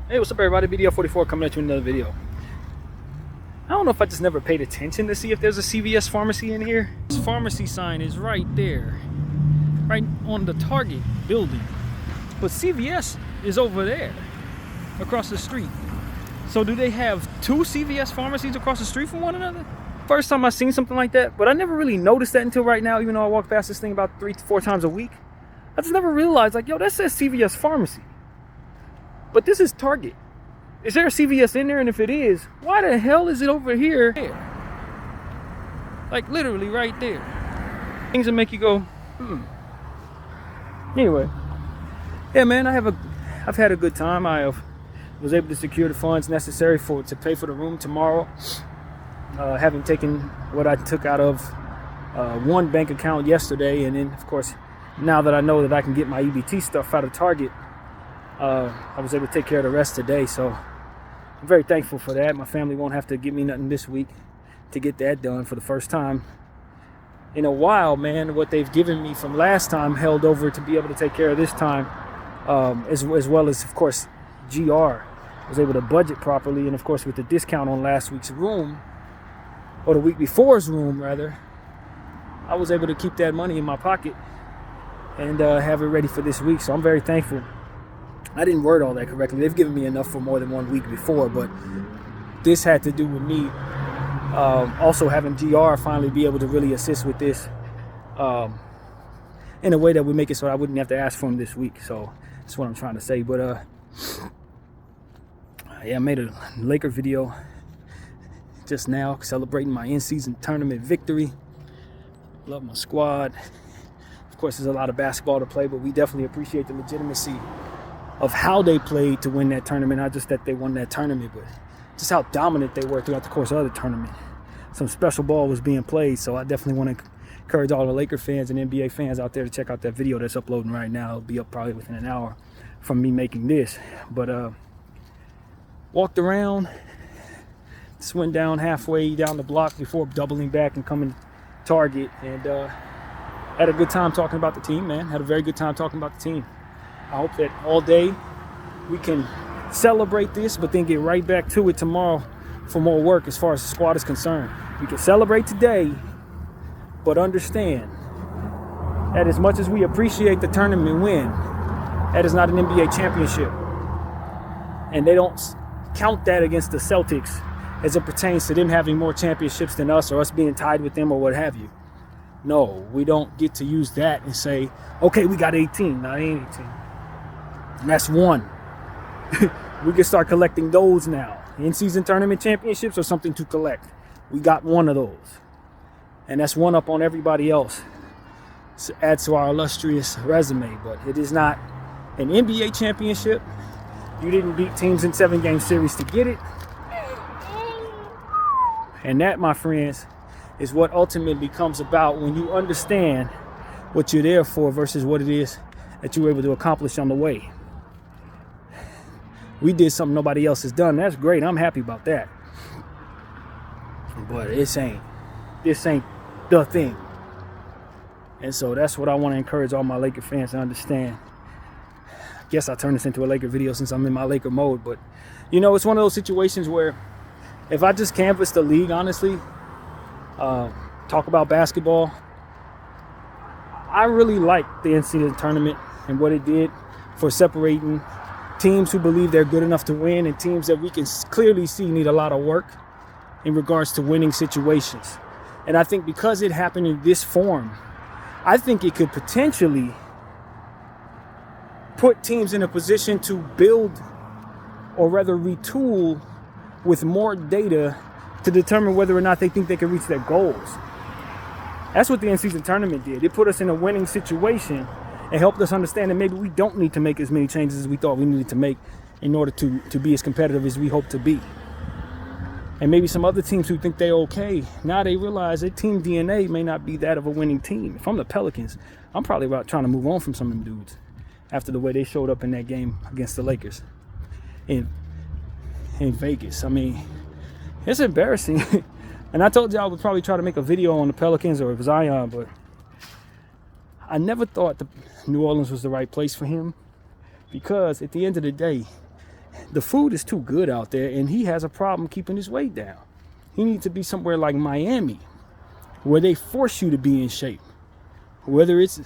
Hey, what's up everybody? BDL 44 coming at you with another video. I don't know if I just never paid attention to see if there's a CVS pharmacy in here. This pharmacy sign is right there, right on the Target building. But CVS is over there, across the street. So do they have two CVS pharmacies across the street from one another? First time I seen something like that, but I never really noticed that until right now, even though I walk past this thing about 3 to 4 times a week. I just never realized, like, yo, that says CVS pharmacy. But this is Target. Is there a CVS in there? And if it is, why the hell is it over here? Like literally right there. Things that make you go, Anyway, yeah, man, I've had a good time. Was able to secure the funds necessary to pay for the room tomorrow. Having taken what I took out of one bank account yesterday, and then of course, now that I know that I can get my EBT stuff out of Target, I was able to take care of the rest today, so I'm very thankful for that. My family won't have to give me nothing this week to get that done for the first time in a while, man. What they've given me from last time held over to be able to take care of this time, as well as, of course, GR was able to budget properly, and of course with the discount on last week's room, or the week before's room rather, I was able to keep that money in my pocket and have it ready for this week, so I'm very thankful. I didn't word all that correctly. They've given me enough for more than 1 week before, but this had to do with me also having GR finally be able to really assist with this in a way that would make it so I wouldn't have to ask for him this week. So that's what I'm trying to say. But yeah, I made a Laker video just now celebrating my in-season tournament victory. Love my squad. Of course, there's a lot of basketball to play, but we definitely appreciate the legitimacy of how they played to win that tournament. Not just that they won that tournament, but just how dominant they were throughout the course of the tournament. Some special ball was being played, so I definitely want to encourage all the Laker fans and NBA fans out there to check out that video that's uploading right now. It'll be up probably within an hour from me making this. But walked around, just went down halfway down the block before doubling back and coming to Target, and had a good time talking about the team, man. Had a very good time talking about the team. I hope that all day we can celebrate this, but then get right back to it tomorrow for more work as far as the squad is concerned. We can celebrate today, but understand that as much as we appreciate the tournament win, that is not an NBA championship. And they don't count that against the Celtics as it pertains to them having more championships than us, or us being tied with them, or what have you. No, we don't get to use that and say, okay, we got 18. No, it ain't 18. And that's one. We can start collecting those now. In-season tournament championships are something to collect. We got one of those. And that's one up on everybody else. So adds to our illustrious resume. But it is not an NBA championship. You didn't beat teams in 7-game series to get it. And that, my friends, is what ultimately comes about when you understand what you're there for versus what it is that you were able to accomplish on the way. We did something nobody else has done. That's great. I'm happy about that. But this ain't the thing. And so that's what I want to encourage all my Laker fans to understand. I guess I turned this into a Laker video since I'm in my Laker mode. But, you know, it's one of those situations where if I just canvass the league, honestly, talk about basketball, I really like the NCAA tournament and what it did for separating teams who believe they're good enough to win and teams that we can clearly see need a lot of work in regards to winning situations. And I think because it happened in this form, I think it could potentially put teams in a position to build, or rather retool, with more data to determine whether or not they think they can reach their goals. That's what the in-season tournament did. It put us in a winning situation and helped us understand that maybe we don't need to make as many changes as we thought we needed to make in order to be as competitive as we hope to be. And maybe some other teams who think they're okay, now they realize that team DNA may not be that of a winning team. If I'm the Pelicans, I'm probably about trying to move on from some of them dudes after the way they showed up in that game against the Lakers in Vegas. I mean, it's embarrassing. And I told you I would probably try to make a video on the Pelicans or Zion, but I never thought New Orleans was the right place for him, because at the end of the day, The food is too good out there, and he has a problem keeping his weight down. He needs to be somewhere like Miami, where they force you to be in shape, whether it's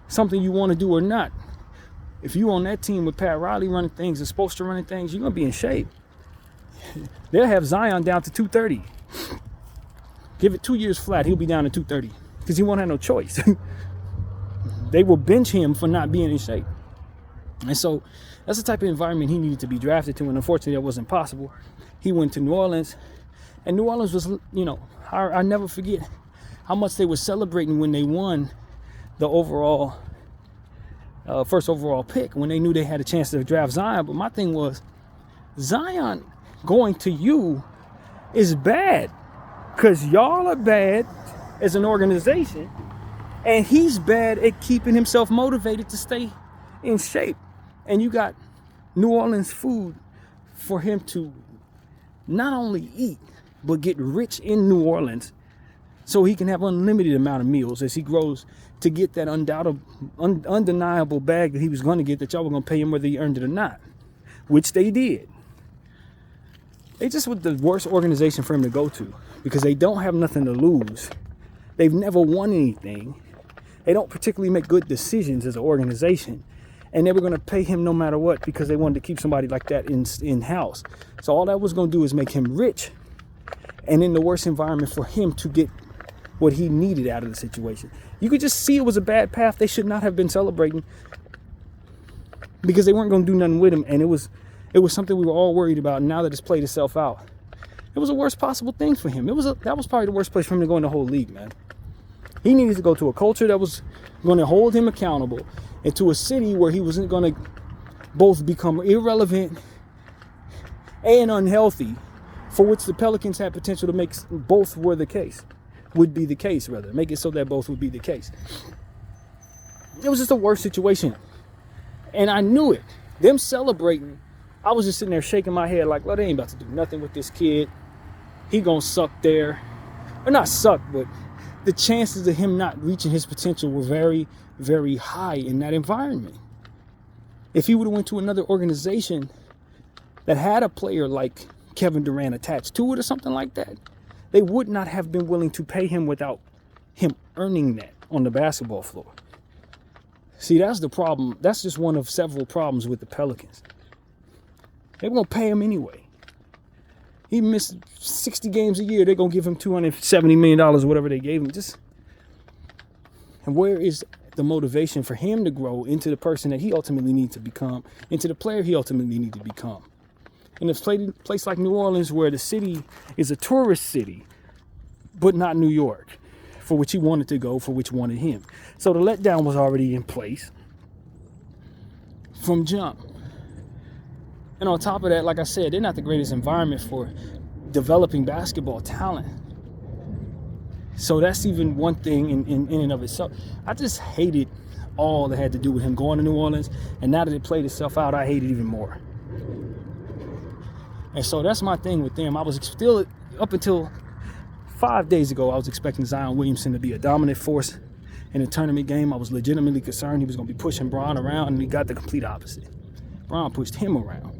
something you want to do or not. If you on that team with Pat Riley running things and supposed to running things, you're going to be in shape. They'll have Zion down to 230. Give it 2 years flat, he'll be down to 230 because he won't have no choice. They will bench him for not being in shape. And so that's the type of environment he needed to be drafted to, and unfortunately that wasn't possible. He went to New Orleans, and New Orleans was, I never forget how much they were celebrating when they won the first overall pick, when they knew they had a chance to draft Zion. But my thing was, Zion going to you is bad because y'all are bad as an organization, and he's bad at keeping himself motivated to stay in shape. And you got New Orleans food for him to not only eat, but get rich in New Orleans so he can have unlimited amount of meals as he grows to get that undeniable bag that he was going to get, that y'all were going to pay him whether he earned it or not, which they did. They just were the worst organization for him to go to because they don't have nothing to lose. They've never won anything. They don't particularly make good decisions as an organization. And they were going to pay him no matter what because they wanted to keep somebody like that in-house. So all that was going to do is make him rich and in the worst environment for him to get what he needed out of the situation. You could just see it was a bad path. They should not have been celebrating because they weren't going to do nothing with him. And it was something we were all worried about. And now that it's played itself out, it was the worst possible thing for him. That was probably the worst place for him to go in the whole league, man. He needed to go to a culture that was going to hold him accountable, and to a city where he wasn't going to both become irrelevant and unhealthy, for which the Pelicans had potential to make both would be the case, make it so that both would be the case. It was just a worse situation. And I knew it. Them celebrating, I was just sitting there shaking my head like, well, they ain't about to do nothing with this kid. He gonna suck there. Or not suck, but the chances of him not reaching his potential were very, very high in that environment. If he would have went to another organization that had a player like Kevin Durant attached to it or something like that, they would not have been willing to pay him without him earning that on the basketball floor. See, that's the problem. That's just one of several problems with the Pelicans. They were going to pay him anyway. He missed 60 games a year. They're going to give him $270 million, whatever they gave him. And where is the motivation for him to grow into the person that he ultimately needs to become, into the player he ultimately needs to become? In a place like New Orleans, where the city is a tourist city, but not New York, for which he wanted to go, for which wanted him. So the letdown was already in place from jump. And on top of that, like I said, they're not the greatest environment for developing basketball talent. So that's even one thing in and of itself. I just hated all that had to do with him going to New Orleans. And now that it played itself out, I hate it even more. And so that's my thing with them. I was still, up until 5 days ago, I was expecting Zion Williamson to be a dominant force in a tournament game. I was legitimately concerned he was going to be pushing Bron around, and he got the complete opposite. Bron pushed him around,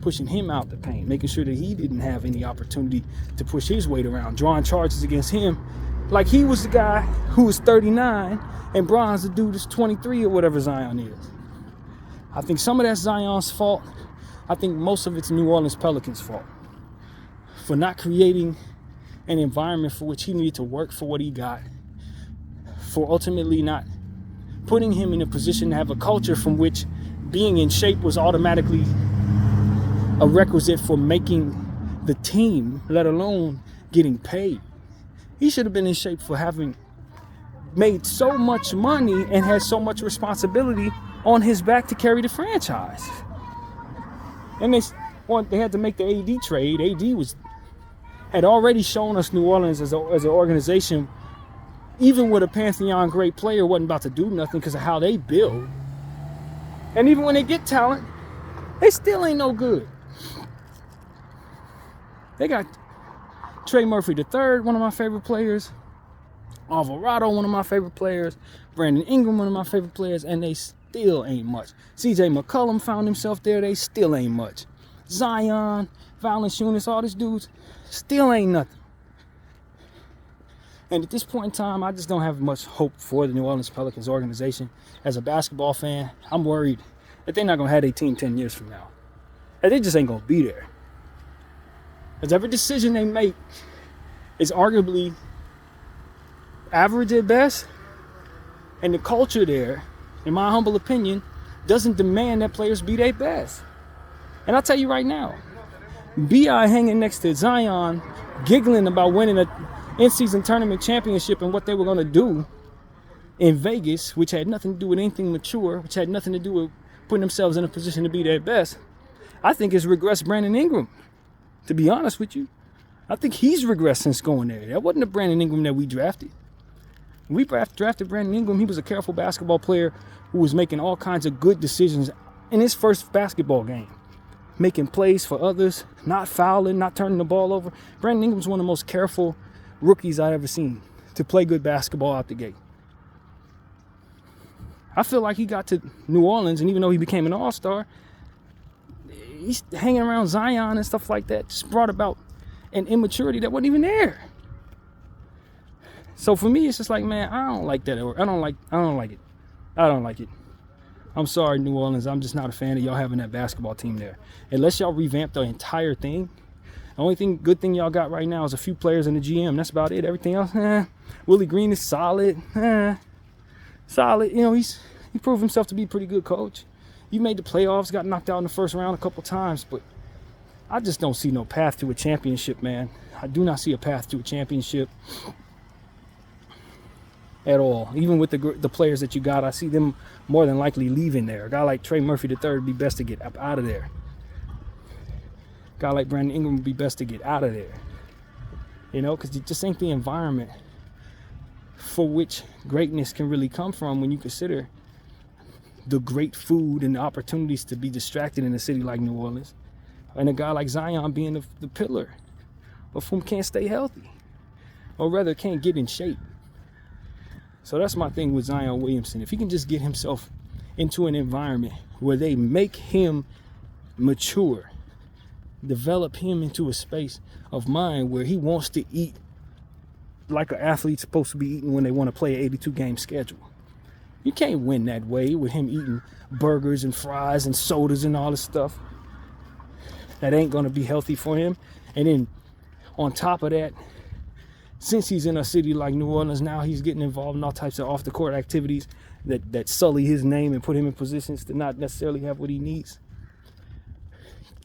pushing him out the paint, making sure that he didn't have any opportunity to push his weight around, drawing charges against him like he was the guy who was 39 and Bron's the dude that's 23 or whatever Zion is. I think some of that's Zion's fault. I think most of it's New Orleans Pelicans' fault for not creating an environment for which he needed to work for what he got, for ultimately not putting him in a position to have a culture from which being in shape was automatically a requisite for making the team, let alone getting paid. He should have been in shape for having made so much money and had so much responsibility on his back to carry the franchise. And they had to make the AD trade. AD had already shown us New Orleans as an organization, even with a Pantheon great player, wasn't about to do nothing because of how they build. And even when they get talent, they still ain't no good. They got Trey Murphy III, one of my favorite players. Alvarado, one of my favorite players. Brandon Ingram, one of my favorite players. And they still still ain't much. CJ McCollum found himself there, they still ain't much. Zion, Valanciunas, all these dudes, still ain't nothing. And at this point in time, I just don't have much hope for the New Orleans Pelicans organization. As a basketball fan, I'm worried that they're not going to have their team 10 years from now. And they just ain't going to be there. Because every decision they make is arguably average at best. And the culture there, in my humble opinion, doesn't demand that players be their best. And I'll tell you right now, B.I. hanging next to Zion, giggling about winning a in-season tournament championship and what they were going to do in Vegas, which had nothing to do with anything mature, which had nothing to do with putting themselves in a position to be their best, I think has regressed Brandon Ingram, to be honest with you. I think he's regressed since going there. That wasn't the Brandon Ingram that we drafted. When we drafted Brandon Ingram, he was a careful basketball player who was making all kinds of good decisions in his first basketball game. Making plays for others, not fouling, not turning the ball over. Brandon Ingram's one of the most careful rookies I've ever seen to play good basketball out the gate. I feel like he got to New Orleans, and even though he became an all-star, he's hanging around Zion and stuff like that, just brought about an immaturity that wasn't even there. So for me, it's just like, man, I don't like that. I don't like it. I'm sorry, New Orleans. I'm just not a fan of y'all having that basketball team there. Unless y'all revamp the entire thing. The only good thing y'all got right now is a few players in the GM. That's about it. Everything else, Willie Green is solid. Solid. You know, he proved himself to be a pretty good coach. You made the playoffs, got knocked out in the first round a couple times, but I just don't see no path to a championship, man. I do not see a path to a championship at all. Even with the players that you got, I see them more than likely leaving there. A guy like Trey Murphy III would be best to get up out of there. A guy like Brandon Ingram would be best to get out of there. You know, because it just ain't the environment for which greatness can really come from when you consider the great food and the opportunities to be distracted in a city like New Orleans. And a guy like Zion being the pillar of whom can't stay healthy, or rather can't get in shape. So that's my thing with Zion Williamson. If he can just get himself into an environment where they make him mature, develop him into a space of mind where he wants to eat like an athlete's supposed to be eating when they want to play an 82-game schedule. You can't win that way with him eating burgers and fries and sodas and all this stuff. That ain't going to be healthy for him. And then on top of that, since he's in a city like New Orleans, now he's getting involved in all types of off-the-court activities that sully his name and put him in positions to not necessarily have what he needs.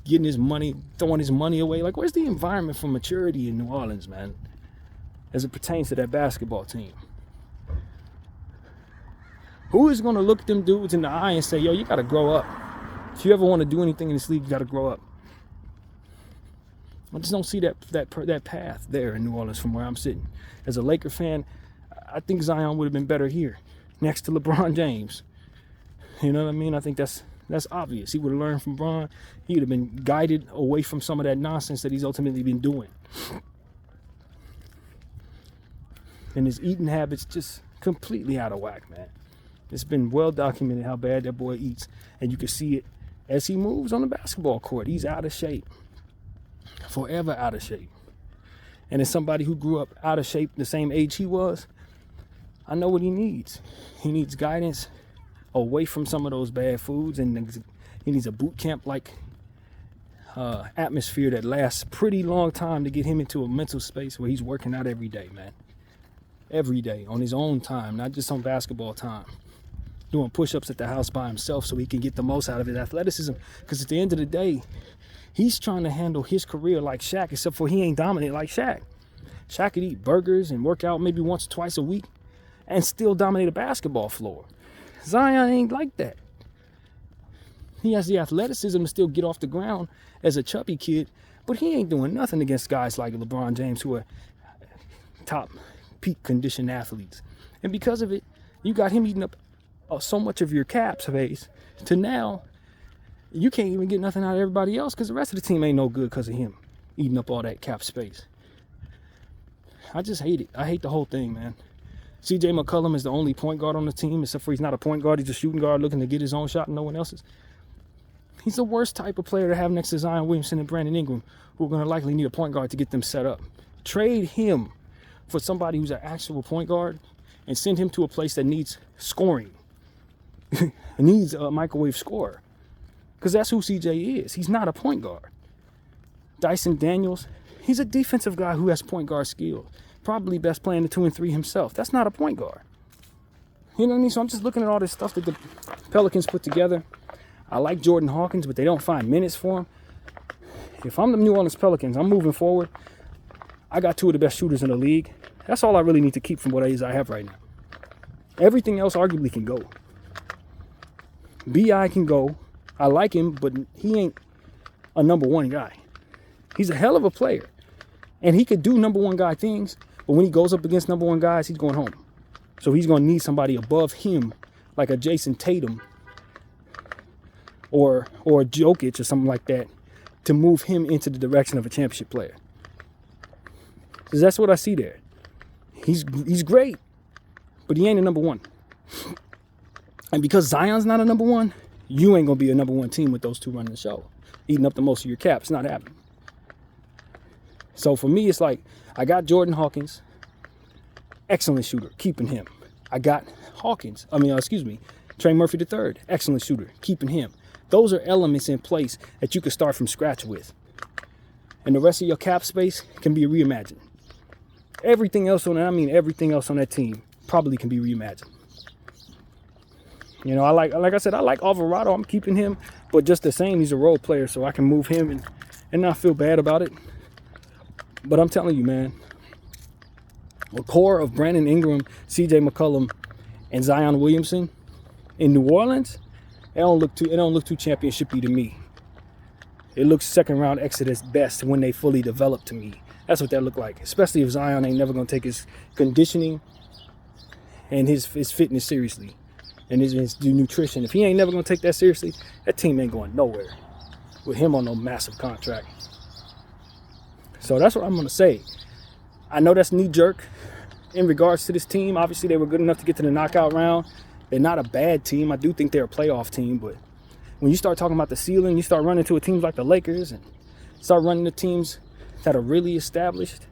Getting his money, throwing his money away. Like, where's the environment for maturity in New Orleans, man, as it pertains to that basketball team? Who is going to look them dudes in the eye and say, yo, you got to grow up. If you ever want to do anything in this league, you got to grow up. I just don't see that path there in New Orleans from where I'm sitting. As a Laker fan, I think Zion would have been better here, next to LeBron James. You know what I mean? I think that's obvious. He would have learned from Bron. He would have been guided away from some of that nonsense that he's ultimately been doing. And his eating habits just completely out of whack, man. It's been well documented how bad that boy eats. And you can see it as he moves on the basketball court. He's out of shape. Forever out of shape. And as somebody who grew up out of shape the same age he was, I know what he needs. He needs guidance away from some of those bad foods, and he needs a boot camp like atmosphere that lasts a pretty long time to get him into a mental space where he's working out every day, man. Every day on his own time, not just on basketball time. Doing push-ups at the house by himself so he can get the most out of his athleticism. Because at the end of the day, he's trying to handle his career like Shaq, except for he ain't dominant like Shaq. Shaq could eat burgers and work out maybe once or twice a week and still dominate a basketball floor. Zion ain't like that. He has the athleticism to still get off the ground as a chubby kid, but he ain't doing nothing against guys like LeBron James who are top peak conditioned athletes. And because of it, you got him eating up so much of your cap space to now you can't even get nothing out of everybody else because the rest of the team ain't no good because of him eating up all that cap space. I just hate it. I hate the whole thing, man. CJ McCollum is the only point guard on the team, except for he's not a point guard. He's a shooting guard looking to get his own shot and no one else's. He's the worst type of player to have next to Zion Williamson and Brandon Ingram, who are going to likely need a point guard to get them set up. Trade him for somebody who's an actual point guard and send him to a place that needs scoring. Needs a microwave scorer. Because that's who CJ is. He's not a point guard. Dyson Daniels, he's a defensive guy who has point guard skills. Probably best playing the 2 and 3 himself. That's not a point guard. You know what I mean? So I'm just looking at all this stuff that the Pelicans put together. I like Jordan Hawkins, but they don't find minutes for him. If I'm the New Orleans Pelicans, I'm moving forward. I got 2 of the best shooters in the league. That's all I really need to keep from what I have right now. Everything else arguably can go. B.I. can go. I like him, but he ain't a number 1 guy. He's a hell of a player. And he could do number 1 guy things, but when he goes up against number 1 guys, he's going home. So he's going to need somebody above him, like a Jason Tatum or Jokic or something like that, to move him into the direction of a championship player. Because that's what I see there. He's great, but he ain't a number 1. And because Zion's not a number 1, you ain't going to be a number 1 team with those 2 running the show, eating up the most of your cap. It's not happening. So for me, it's like, I got Jordan Hawkins, excellent shooter, keeping him. I got Trey Murphy III, excellent shooter, keeping him. Those are elements in place that you can start from scratch with. And the rest of your cap space can be reimagined. Everything else on that team probably can be reimagined. You know, like I said, I like Alvarado. I'm keeping him, but just the same, he's a role player, so I can move him and not feel bad about it. But I'm telling you, man, the core of Brandon Ingram, CJ McCollum, and Zion Williamson in New Orleans, it don't look too championshipy to me. It looks second round exit at best when they fully develop to me. That's what that look like, especially if Zion ain't never gonna take his conditioning and his fitness seriously, and his nutrition. If he ain't never gonna take that seriously, that team ain't going nowhere with him on no massive contract. So that's what I'm going to say. I know that's knee-jerk in regards to this team. Obviously, they were good enough to get to the knockout round. They're not a bad team. I do think they're a playoff team. But when you start talking about the ceiling, you start running to teams like the Lakers and start running to teams that are really established,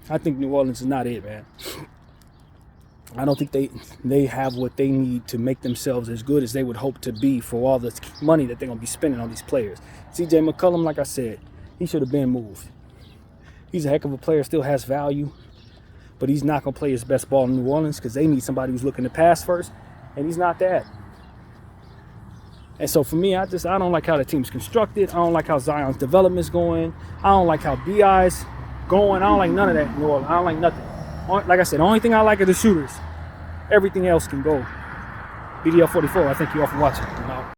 I think New Orleans is not it, man. I don't think they have what they need to make themselves as good as they would hope to be for all the money that they're going to be spending on these players. CJ McCollum, like I said, he should have been moved. He's a heck of a player, still has value, but he's not going to play his best ball in New Orleans because they need somebody who's looking to pass first, and he's not that. And so for me, I don't like how the team's constructed. I don't like how Zion's development's going. I don't like how BI's going. I don't like none of that in New Orleans. I don't like nothing. Like I said, the only thing I like are the shooters. Everything else can go. BDL44, I thank you all for watching.